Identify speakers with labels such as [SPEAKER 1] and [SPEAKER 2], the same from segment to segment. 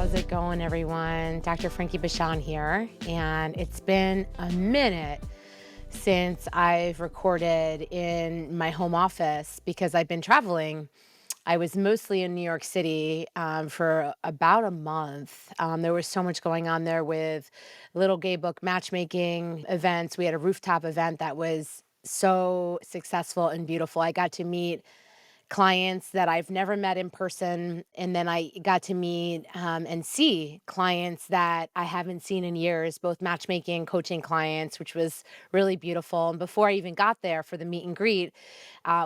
[SPEAKER 1] How's it going, everyone? Dr. Frankie Bashan here, and it's been a minute since I've recorded in my home office because I've been traveling. I was mostly in New York City for about a month. There was so much going on there with little gay book matchmaking events. We had a rooftop event that was so successful and beautiful. I got to meet clients that I've never met in person. And then I got to meet and see clients that I haven't seen in years, both matchmaking, coaching clients, which was really beautiful. And before I even got there for the meet and greet,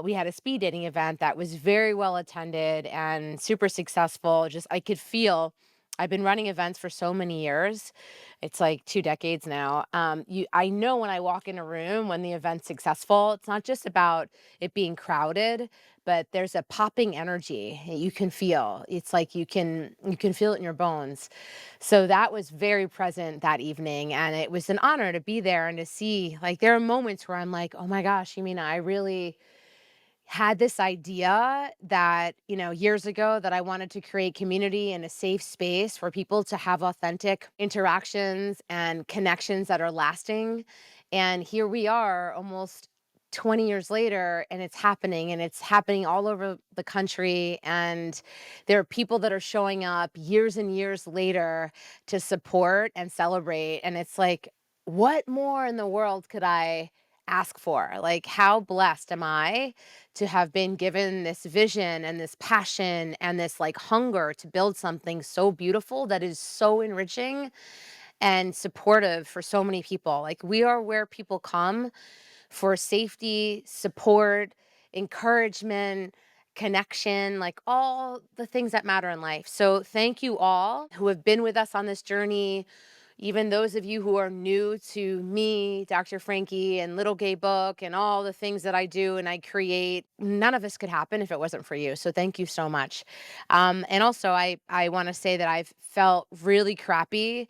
[SPEAKER 1] we had a speed dating event that was very well attended and super successful. Just I could feel. I've been running events for so many years. It's like 2 decades now. I know when I walk in a room when the event's successful, it's not just about it being crowded, but there's a popping energy you can feel. It's like you can feel it in your bones. So that was very present that evening, and it was an honor to be there and to see, like, there are moments where I'm like, "Oh my gosh, you mean I really had this idea that, years ago, that I wanted to create community and a safe space for people to have authentic interactions and connections that are lasting. And here we are almost 20 years later, and it's happening all over the country. And there are people that are showing up years and years later to support and celebrate. And it's like, what more in the world could I ask for? Like, how blessed am I to have been given this vision and this passion and this like hunger to build something so beautiful that is so enriching and supportive for so many people. Like, we are where people come for safety, support, encouragement, connection, like all the things that matter in life. So, thank you all who have been with us on this journey. Even those of you who are new to me, Dr. Frankie, and Little Gay Book, and all the things that I do and I create, none of this could happen if it wasn't for you. So thank you so much. And also, I want to say that I've felt really crappy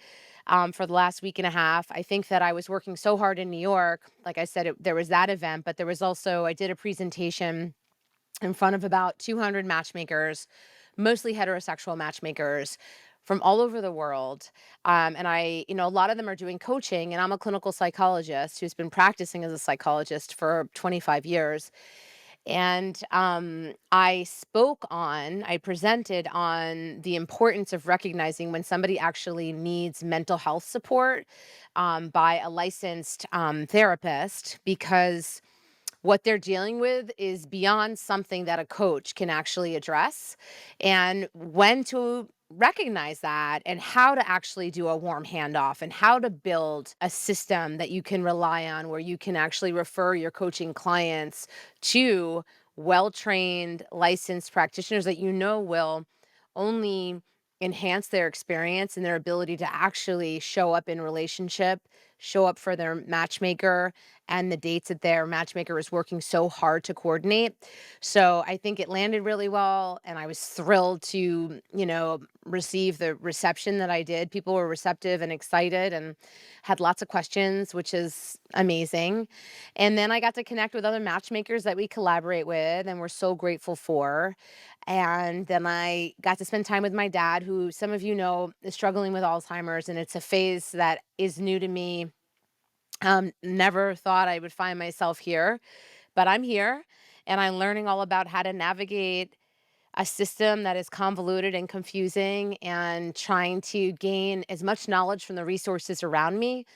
[SPEAKER 1] for the last week and a half. I think that I was working so hard in New York. Like I said, there was that event, but there was also, I did a presentation in front of about 200 matchmakers, mostly heterosexual matchmakers from all over the world. And a lot of them are doing coaching, and I'm a clinical psychologist who's been practicing as a psychologist for 25 years. And I presented on the importance of recognizing when somebody actually needs mental health support by a licensed therapist, because what they're dealing with is beyond something that a coach can actually address, and when to recognize that, and how to actually do a warm handoff, and how to build a system that you can rely on where you can actually refer your coaching clients to well-trained licensed practitioners that will only enhance their experience and their ability to actually show up in relationship, show up for their matchmaker and the dates that their matchmaker is working so hard to coordinate. So I think it landed really well, and I was thrilled to, receive the reception that I did. People were receptive and excited and had lots of questions, which is amazing. And then I got to connect with other matchmakers that we collaborate with and we're so grateful for. And then I got to spend time with my dad, who some of you know is struggling with Alzheimer's, and it's a phase that is new to me. Never thought I would find myself here, but I'm here, and I'm learning all about how to navigate a system that is convoluted and confusing, and trying to gain as much knowledge from the resources around me.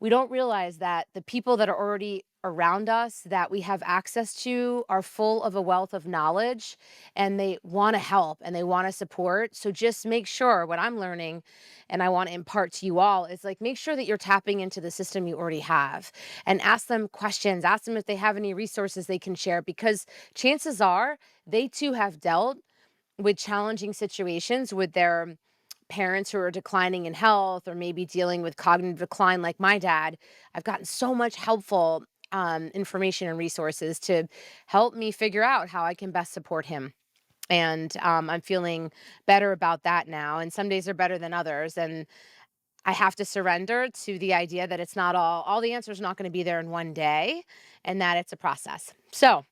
[SPEAKER 1] We don't realize that the people that are already around us that we have access to are full of a wealth of knowledge, and they want to help and they want to support. So just make sure what I'm learning, and I want to impart to you all, is like, make sure that you're tapping into the system you already have, and ask them questions, ask them if they have any resources they can share, because chances are they too have dealt with challenging situations with their parents who are declining in health, or maybe dealing with cognitive decline like my dad. I've gotten so much helpful information and resources to help me figure out how I can best support him. And I'm feeling better about that now. And some days are better than others. And I have to surrender to the idea that it's not all the answers are not going to be there in one day, and that it's a process. So,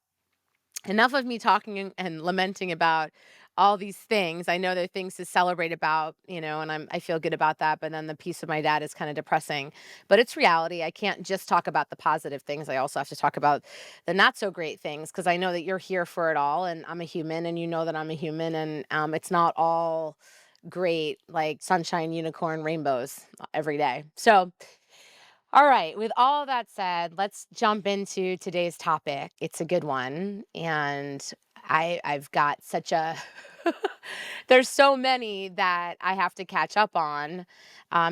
[SPEAKER 1] enough of me talking and lamenting about all these things. I know there are things to celebrate about, and I feel good about that, but then the piece of my dad is kind of depressing. But it's reality. I can't just talk about the positive things. I also have to talk about the not so great things because I know that you're here for it all and I'm a human and you know that I'm a human and it's not all great like sunshine, unicorn, rainbows every day. So, all right, with all that said, let's jump into today's topic. It's a good one, and I've got such a there's so many that I have to catch up on.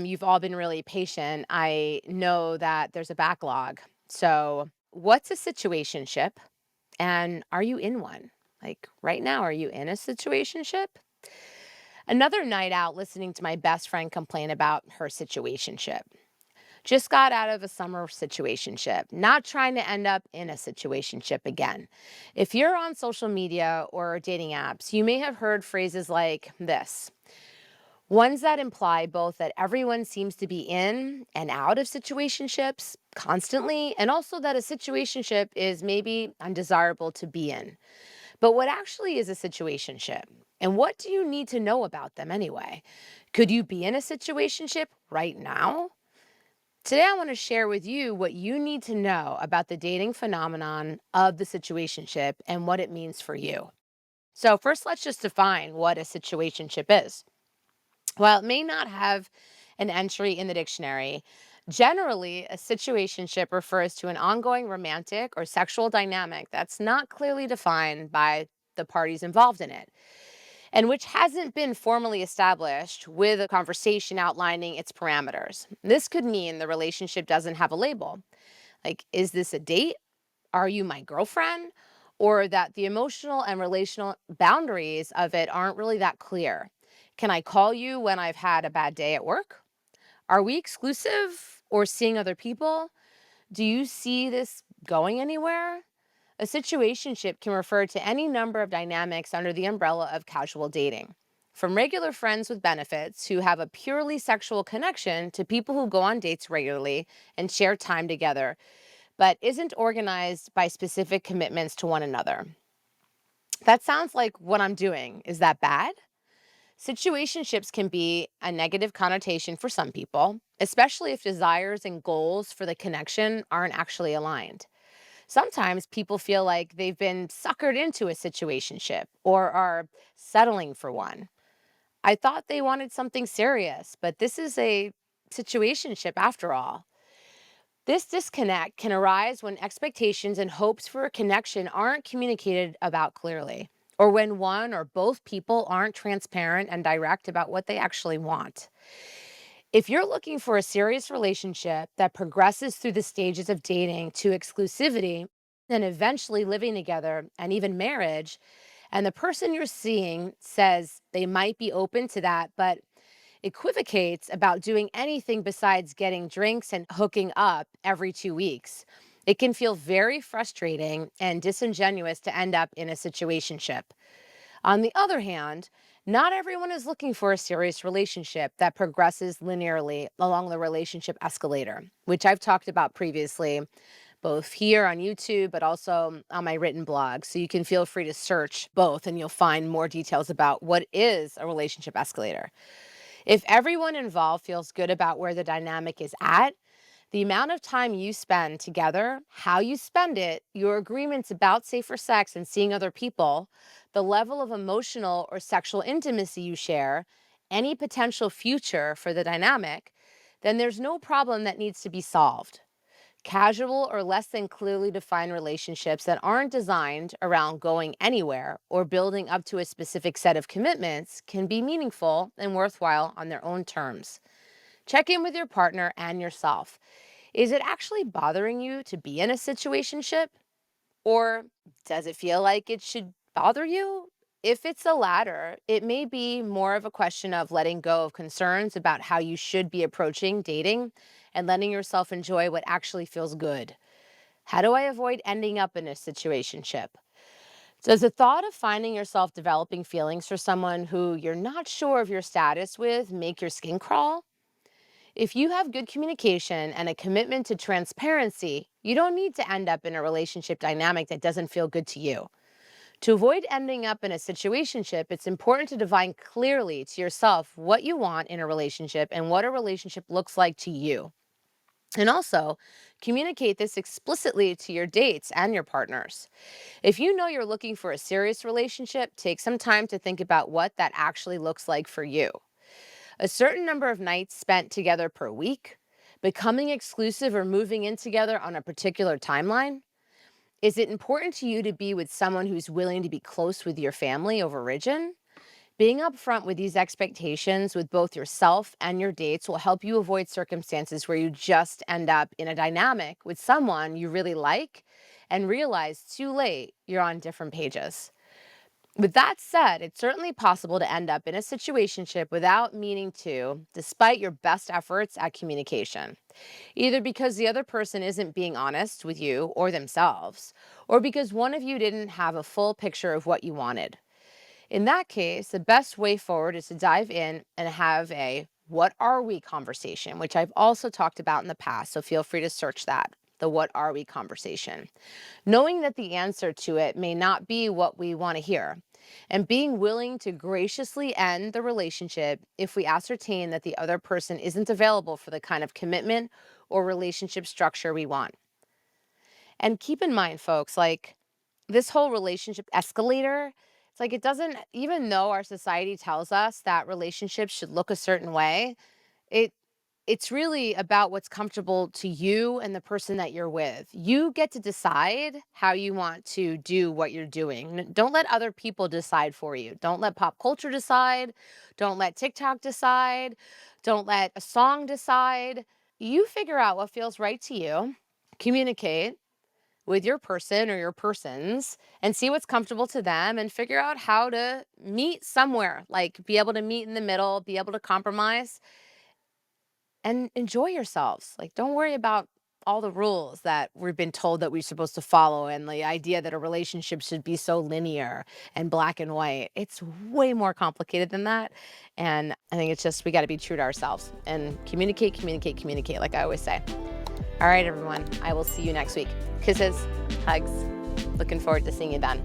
[SPEAKER 1] You've all been really patient. I know that there's a backlog. So, what's a situationship, and are you in one? Like right now, are you in a situationship? Another night out listening to my best friend complain about her situationship. Just got out of a summer situationship, not trying to end up in a situationship again. If you're on social media or dating apps, you may have heard phrases like this, ones that imply both that everyone seems to be in and out of situationships constantly, and also that a situationship is maybe undesirable to be in. But what actually is a situationship? And what do you need to know about them anyway? Could you be in a situationship right now? Today, I want to share with you what you need to know about the dating phenomenon of the situationship and what it means for you. So, first, let's just define what a situationship is. While it may not have an entry in the dictionary, generally, a situationship refers to an ongoing romantic or sexual dynamic that's not clearly defined by the parties involved in it and which hasn't been formally established with a conversation outlining its parameters. This could mean the relationship doesn't have a label. Like, is this a date? Are you my girlfriend? Or that the emotional and relational boundaries of it aren't really that clear. Can I call you when I've had a bad day at work? Are we exclusive or seeing other people? Do you see this going anywhere? A situationship can refer to any number of dynamics under the umbrella of casual dating. From regular friends with benefits who have a purely sexual connection to people who go on dates regularly and share time together, but isn't organized by specific commitments to one another. That sounds like what I'm doing. Is that bad? Situationships can be a negative connotation for some people, especially if desires and goals for the connection aren't actually aligned. Sometimes people feel like they've been suckered into a situationship or are settling for one. I thought they wanted something serious, but this is a situationship after all. This disconnect can arise when expectations and hopes for a connection aren't communicated about clearly, or when one or both people aren't transparent and direct about what they actually want. If you're looking for a serious relationship that progresses through the stages of dating to exclusivity and eventually living together and even marriage, and the person you're seeing says they might be open to that, but equivocates about doing anything besides getting drinks and hooking up every 2 weeks, it can feel very frustrating and disingenuous to end up in a situationship. On the other hand, not everyone is looking for a serious relationship that progresses linearly along the relationship escalator, which I've talked about previously, both here on YouTube, but also on my written blog. So you can feel free to search both and you'll find more details about what is a relationship escalator. If everyone involved feels good about where the dynamic is at, the amount of time you spend together, how you spend it, your agreements about safer sex and seeing other people, the level of emotional or sexual intimacy you share, any potential future for the dynamic, then there's no problem that needs to be solved. Casual or less than clearly defined relationships that aren't designed around going anywhere or building up to a specific set of commitments can be meaningful and worthwhile on their own terms. Check in with your partner and yourself. Is it actually bothering you to be in a situationship? Or does it feel like it should bother you? If it's the latter, it may be more of a question of letting go of concerns about how you should be approaching dating and letting yourself enjoy what actually feels good. How do I avoid ending up in a situationship? Does the thought of finding yourself developing feelings for someone who you're not sure of your status with make your skin crawl? If you have good communication and a commitment to transparency, you don't need to end up in a relationship dynamic that doesn't feel good to you. To avoid ending up in a situationship, it's important to define clearly to yourself what you want in a relationship and what a relationship looks like to you. And also, communicate this explicitly to your dates and your partners. If you know you're looking for a serious relationship, take some time to think about what that actually looks like for you. A certain number of nights spent together per week, becoming exclusive or moving in together on a particular timeline. Is it important to you to be with someone who's willing to be close with your family over religion? Being upfront with these expectations with both yourself and your dates will help you avoid circumstances where you just end up in a dynamic with someone you really like and realize too late you're on different pages. With that said, it's certainly possible to end up in a situationship without meaning to, despite your best efforts at communication, either because the other person isn't being honest with you or themselves, or because one of you didn't have a full picture of what you wanted. In that case, the best way forward is to dive in and have a what are we conversation, which I've also talked about in the past. So feel free to search that, the what are we conversation. Knowing that the answer to it may not be what we want to hear, and being willing to graciously end the relationship if we ascertain that the other person isn't available for the kind of commitment or relationship structure we want. And keep in mind, folks, like this whole relationship escalator, it's like it doesn't, even though our society tells us that relationships should look a certain way, it it's really about what's comfortable to you and the person that you're with. You get to decide how you want to do what you're doing. Don't let other people decide for you. Don't let pop culture decide. Don't let TikTok decide. Don't let a song decide. You figure out what feels right to you. Communicate with your person or your persons and see what's comfortable to them and figure out how to meet somewhere, like be able to meet in the middle, be able to compromise and enjoy yourselves. Like, don't worry about all the rules that we've been told that we're supposed to follow and the idea that a relationship should be so linear and black and white. It's way more complicated than that. And I think it's just we got to be true to ourselves and communicate, communicate, communicate, like I always say. All right, everyone. I will see you next week. Kisses, hugs. Looking forward to seeing you then.